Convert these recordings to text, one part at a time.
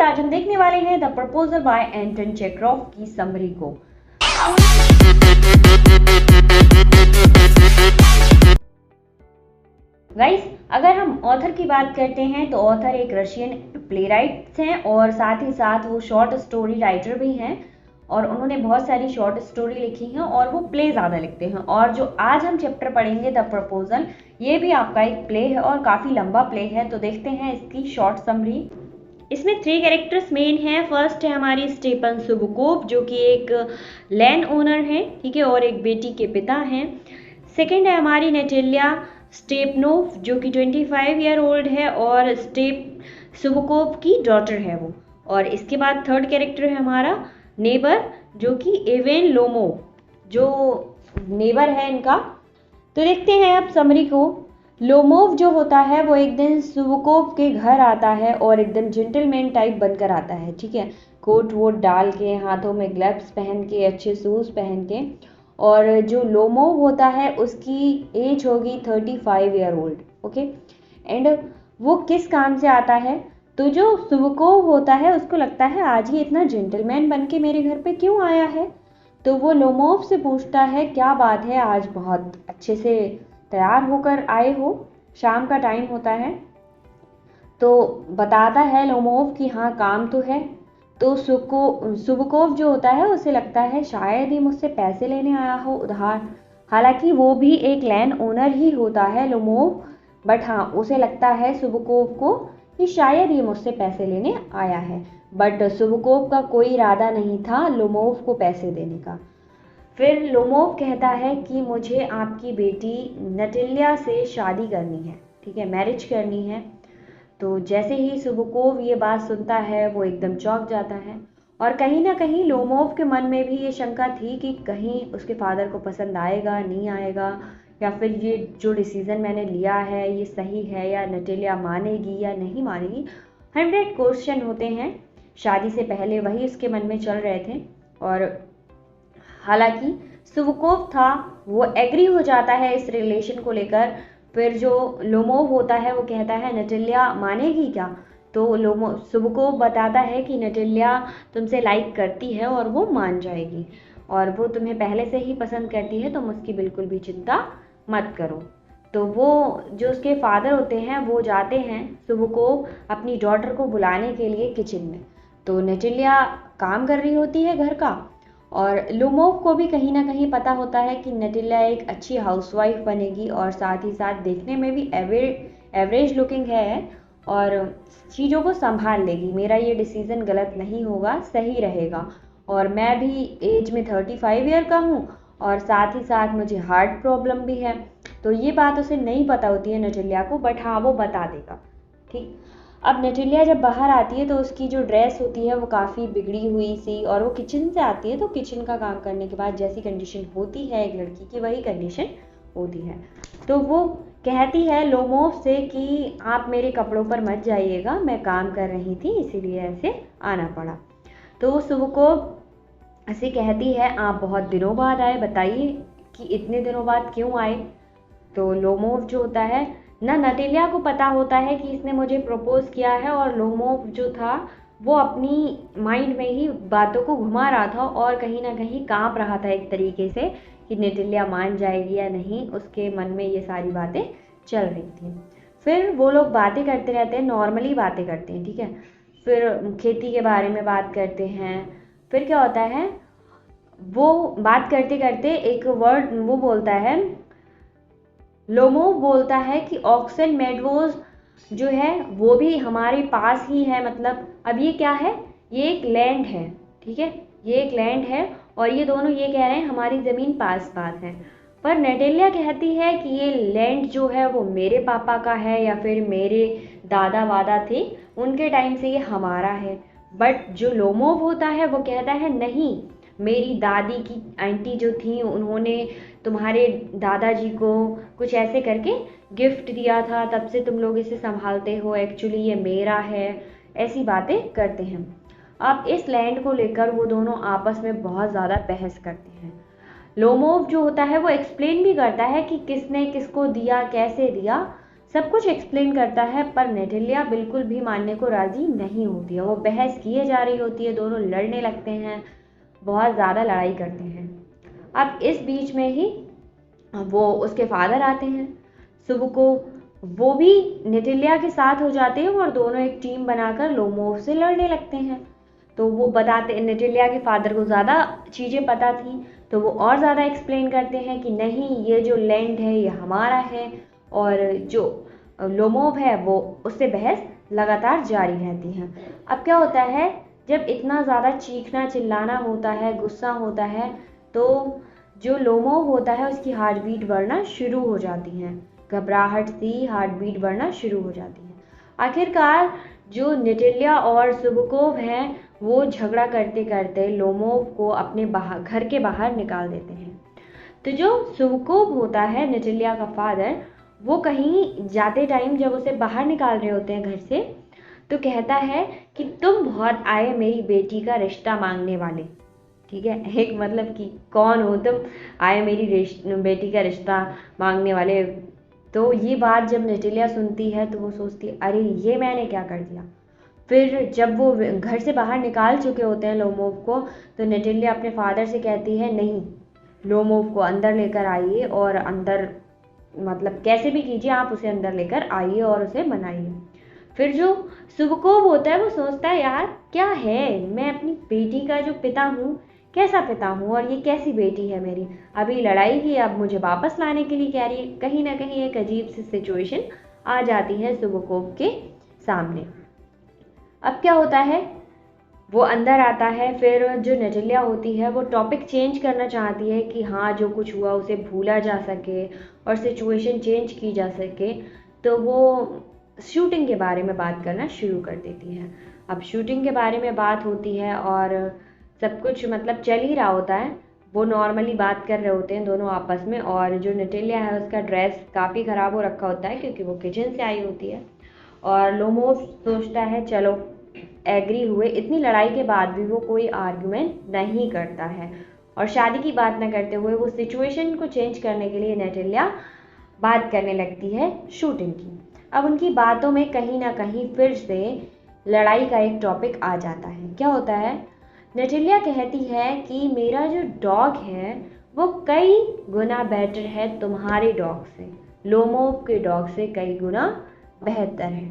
आज हम देखने वाले हैं the proposal by Anton Chekhov की समरी को। गाइस, अगर हम ऑथर की बात करते हैं तो ऑथर एक रशियन प्लेराइट्स हैं और साथ ही साथ वो शॉर्ट स्टोरी राइटर भी हैं और उन्होंने बहुत सारी शॉर्ट स्टोरी लिखी हैं और वो प्ले ज़्यादा लिखते हैं। और जो आज हम चैप्टर पढ़ेंगे द प्रपोजल, ये भी आपका एक प्ले है और काफ़ी लंबा प्ले है। तो देखते हैं इसकी शॉर्ट समरी। इसमें 3 कैरेक्टर्स मेन हैं। फर्स्ट है हमारी स्टेपन सुबुकोव जो कि एक लैंड ओनर हैं, ठीक है, और एक बेटी के पिता हैं। सेकंड है हमारी नेटेलिया स्टेपनोव जो कि 25 ईयर ओल्ड है और स्टेप सुबुकोव की डॉटर है वो। और इसके बाद थर्ड कैरेक्टर है हमारा नेबर जो कि एवेन लोमोव जो नेबर है इनका। तो देखते हैं अब समरी को। लोमोव जो होता है वो एक दिन सुबुकोव के घर आता है और एकदम जेंटलमैन टाइप बनकर आता है, ठीक है, कोट वोट डाल के, हाथों में ग्लव्स पहन के, अच्छे शूज़ पहन के। और जो लोमोव होता है उसकी एज होगी 35 ईयर ओल्ड, ओके। एंड वो किस काम से आता है, तो जो सुबुकोव होता है उसको लगता है आज ये इतना जेंटलमैन बन के मेरे घर पे क्यों आया है। तो वो लोमोव से पूछता है क्या बात है, आज बहुत अच्छे से तैयार होकर आए हो, शाम का टाइम होता है। तो बताता है लोमोव कि हाँ काम तो है। तो सुबुकोव जो होता है उसे लगता है शायद ही मुझसे पैसे लेने आया हो उधार। हालांकि वो भी एक लैंड ओनर ही होता है लोमोव, बट हाँ उसे लगता है सुबुकोव को कि शायद ये मुझसे पैसे लेने आया है। बट सुबुकोव का कोई इरादा नहीं था लोमोव को पैसे देने का। फिर लोमोव कहता है कि मुझे आपकी बेटी नटेलिया से शादी करनी है, ठीक है, मैरिज करनी है। तो जैसे ही सुबुकोव ये बात सुनता है वो एकदम चौंक जाता है और कहीं ना कहीं लोमोव के मन में भी ये शंका थी कि कहीं उसके फादर को पसंद आएगा नहीं आएगा, या फिर ये जो डिसीज़न मैंने लिया है ये सही है या नटेलिया मानेगी या नहीं मानेगी। 100 क्वेश्चन होते हैं शादी से पहले, वही उसके मन में चल रहे थे। और हालांकि सुबुकोव था वो एग्री हो जाता है इस रिलेशन को लेकर। फिर जो लोमोव होता है वो कहता है नटेलिया मानेगी क्या। तो सुबुकोव बताता है कि नटेलिया तुमसे लाइक करती है और वो मान जाएगी और वो तुम्हें पहले से ही पसंद करती है, तुम उसकी बिल्कुल भी चिंता मत करो। तो वो जो उसके फादर होते हैं वो जाते हैं सुबुकोव अपनी डॉटर को बुलाने के लिए किचन में। तो नटेलिया काम कर रही होती है घर का और लोमोव को भी कहीं ना कहीं पता होता है कि नटेलिया एक अच्छी हाउसवाइफ बनेगी और साथ ही साथ देखने में भी एवरेज लुकिंग है और चीज़ों को संभाल लेगी। मेरा ये डिसीज़न गलत नहीं होगा, सही रहेगा। और मैं भी एज में 35 ईयर का हूँ और साथ ही साथ मुझे हार्ट प्रॉब्लम भी है। तो ये बात उसे नहीं पता होती है नटेलिया को, बट हाँ वो बता देगा, ठीक। अब नटेलिया जब बाहर आती है तो उसकी जो ड्रेस होती है वो काफ़ी बिगड़ी हुई सी, और वो किचन से आती है तो किचन का काम करने के बाद जैसी कंडीशन होती है एक लड़की की वही कंडीशन होती है। तो वो कहती है लोमोव से कि आप मेरे कपड़ों पर मत जाइएगा, मैं काम कर रही थी इसीलिए ऐसे आना पड़ा। तो सुबुकोव ऐसे कहती है आप बहुत दिनों बाद आए, बताइए कि इतने दिनों बाद क्यों आए। तो लोमोव जो होता है ना, नटेलिया को पता होता है कि इसने मुझे प्रपोज किया है और लोमोव जो था वो अपनी माइंड में ही बातों को घुमा रहा था और कहीं ना कहीं कांप रहा था एक तरीके से कि नटेलिया मान जाएगी या नहीं। उसके मन में ये सारी बातें चल रही थी। फिर वो लोग बातें करते रहते हैं, नॉर्मली बातें करते हैं, ठीक है। फिर खेती के बारे में बात करते हैं। फिर क्या होता है, वो बात करते करते एक वर्ड वो बोलता है, लोमोव बोलता है कि ऑक्सन मेडवोज जो है वो भी हमारे पास ही है। मतलब अब ये क्या है, ये एक लैंड है, ठीक है, ये एक लैंड है और ये दोनों ये कह रहे हैं हमारी ज़मीन पास पास है। पर नटेलिया कहती है कि ये लैंड जो है वो मेरे पापा का है या फिर मेरे दादा वादा थे उनके टाइम से ये हमारा है। बट जो लोमोव होता है वो कहता है नहीं, मेरी दादी की आंटी जो थी उन्होंने तुम्हारे दादाजी को कुछ ऐसे करके गिफ्ट दिया था, तब से तुम लोग इसे संभालते हो, एक्चुअली ये मेरा है। ऐसी बातें करते हैं। अब इस लैंड को लेकर वो दोनों आपस में बहुत ज़्यादा बहस करते हैं। लोमोव जो होता है वो एक्सप्लेन भी करता है कि किसने किसको दिया, कैसे दिया। सब कुछ एक्सप्लेन करता है, पर नेटेलिया बिल्कुल भी मानने को राजी नहीं होती है। वो बहस किए जा रही होती है, दोनों लड़ने लगते हैं, बहुत ज़्यादा लड़ाई करते हैं। अब इस बीच में ही वो उसके फादर आते हैं सुबह को, वो भी नेटेलिया के साथ हो जाते हैं और दोनों एक टीम बनाकर लोमोव से लड़ने लगते हैं। तो वो बताते, नेटेलिया के फादर को ज़्यादा चीज़ें पता थी, तो वो और ज़्यादा एक्सप्लेन करते हैं कि नहीं, ये जो लैंड है ये हमारा है, और जो लोमोव है वो उससे बहस लगातार जारी रहती है। अब क्या होता है, जब इतना ज़्यादा चीखना चिल्लाना होता है, गुस्सा होता है, तो जो लोमोव होता है उसकी हार्ट बीट बढ़ना शुरू हो जाती है, घबराहट सी हार्ट बीट बढ़ना शुरू हो जाती है। आखिरकार जो नेटेलिया और सुबुकोव हैं वो झगड़ा करते करते लोमोव को अपने घर के बाहर निकाल देते हैं। तो जो सुबुकोव होता है, नेटेलिया का फादर, वो कहीं जाते टाइम जब उसे बाहर निकाल रहे होते हैं घर से, तो कहता है कि तुम बहुत आए मेरी बेटी का रिश्ता मांगने वाले। ठीक है, एक मतलब कि कौन हो तुम, आए मेरी बेटी का रिश्ता मांगने वाले। तो ये बात जब नेटेलिया सुनती है तो वो सोचती है, अरे ये मैंने क्या कर दिया। फिर जब वो घर से बाहर निकाल चुके होते हैं लोमोव को, तो नेटेलिया अपने फादर से कहती है, नहीं, लोमोव को अंदर लेकर आइए, और अंदर मतलब कैसे भी कीजिए आप उसे अंदर लेकर आइए और उसे मनाइए। फिर जो सुबुकोव होता है वो सोचता है, यार क्या है, मैं अपनी बेटी का जो पिता हूँ, कैसा पिता हूँ, और ये कैसी बेटी है मेरी, अभी लड़ाई की, अब मुझे वापस लाने के लिए कह रही है। कहीं ना कहीं एक अजीब सी सिचुएशन आ जाती है सुबुकोव के सामने। अब क्या होता है, वो अंदर आता है। फिर जो नेटेलिया होती है वो टॉपिक चेंज करना चाहती है कि हाँ, जो कुछ हुआ उसे भूला जा सके और सिचुएशन चेंज की जा सके, तो वो शूटिंग के बारे में बात करना शुरू कर देती है। अब शूटिंग के बारे में बात होती है और सब कुछ मतलब चल ही रहा होता है, वो नॉर्मली बात कर रहे होते हैं दोनों आपस में, और जो नेटेलिया है उसका ड्रेस काफ़ी ख़राब हो रखा होता है क्योंकि वो किचन से आई होती है। और लोमोव सोचता है चलो एग्री हुए, इतनी लड़ाई के बाद भी वो कोई आर्गुमेंट नहीं करता है, और शादी की बात न करते हुए वो सिचुएशन को चेंज करने के लिए नेटेलिया बात करने लगती है शूटिंग की। अब उनकी बातों में कहीं ना कहीं फिर से लड़ाई का एक टॉपिक आ जाता है। क्या होता है, नेटेलिया कहती है कि मेरा जो डॉग है वो कई गुना बेटर है तुम्हारे डॉग से, लोमोव के डॉग से कई गुना बेहतर है।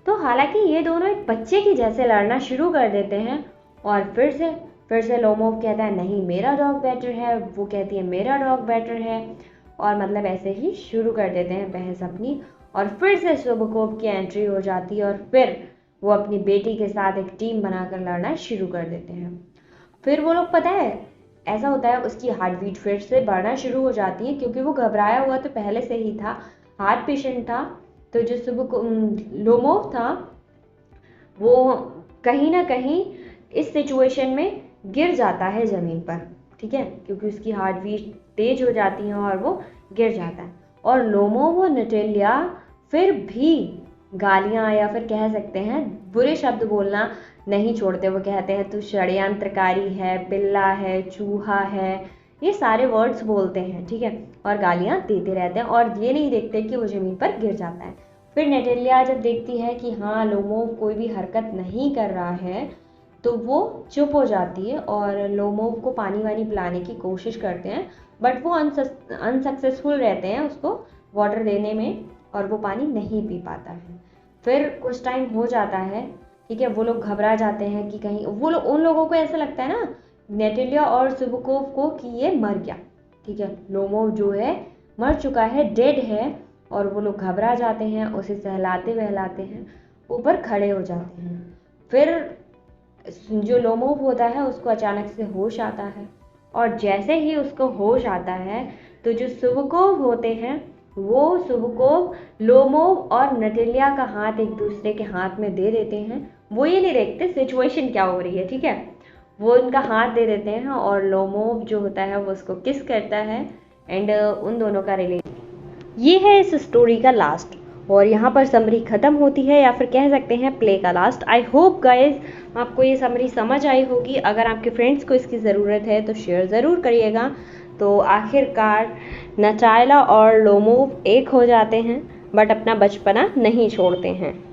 तो हालांकि ये दोनों एक बच्चे की जैसे लड़ना शुरू कर देते हैं, और फिर से लोमोव कहता है नहीं, मेरा डॉग बेटर है, वो कहती है मेरा डॉग बेटर है, और मतलब ऐसे ही शुरू कर देते हैं बहस अपनी। और फिर से सुबुकोव की एंट्री हो जाती है और फिर वो अपनी बेटी के साथ एक टीम बनाकर लड़ना शुरू कर देते हैं। फिर वो लोग, पता है ऐसा होता है, उसकी हार्ट बीट फिर से बढ़ना शुरू हो जाती है क्योंकि वो घबराया हुआ तो पहले से ही था, हार्ट पेशेंट था। तो जो लोमोव था वो कहीं ना कहीं इस सिचुएशन में गिर जाता है ज़मीन पर, ठीक है, क्योंकि उसकी हार्ट बीट तेज हो जाती है और वो गिर जाता है। और लोमोव और नेटेलिया फिर भी गालियाँ या फिर कह सकते हैं बुरे शब्द बोलना नहीं छोड़ते। वो कहते हैं तू षड्यंत्रकारी है, बिल्ला है, चूहा है, ये सारे वर्ड्स बोलते हैं, ठीक है, और गालियाँ देते रहते हैं, और ये नहीं देखते कि वो ज़मीन पर गिर जाता है। फिर नेटेलिया जब देखती है कि हाँ लोमोव कोई भी हरकत नहीं कर रहा है, तो वो चुप हो जाती है और लोमोव को पानी वानी पिलाने की कोशिश करते हैं, बट वो अनसक्सेसफुल रहते हैं उसको वाटर देने में, और वो पानी नहीं पी पाता है। फिर कुछ टाइम हो जाता है, ठीक है, वो लोग घबरा जाते हैं कि कहीं उन लोगों को ऐसा लगता है ना, नेटेलिया और सुबुकोव को, कि ये मर गया, ठीक है, लोमोव जो है मर चुका है, डेड है, और वो लोग घबरा जाते हैं, उसे सहलाते बहलाते हैं, ऊपर खड़े हो जाते हैं। फिर जो लोमोव होता है उसको अचानक से होश आता है, और जैसे ही उसको होश आता है तो जो सुबुकोव होते हैं वो सुबुकोव लोमोव और नेटेलिया का हाथ एक दूसरे के हाथ में दे देते हैं। वो ये नहीं देखते सिचुएशन क्या हो रही है, ठीक है, वो उनका हाथ दे देते हैं और लोमोव जो होता है वो उसको किस करता है, एंड उन दोनों का रिलेशन, ये है इस स्टोरी का लास्ट। और यहाँ पर समरी ख़त्म होती है, या फिर कह सकते हैं प्ले का लास्ट। आई होप गाइज आपको ये समरी समझ आई होगी। अगर आपके फ्रेंड्स को इसकी ज़रूरत है तो शेयर ज़रूर करिएगा। तो आखिरकार नटाइला और लोमोव एक हो जाते हैं, बट अपना बचपना नहीं छोड़ते हैं।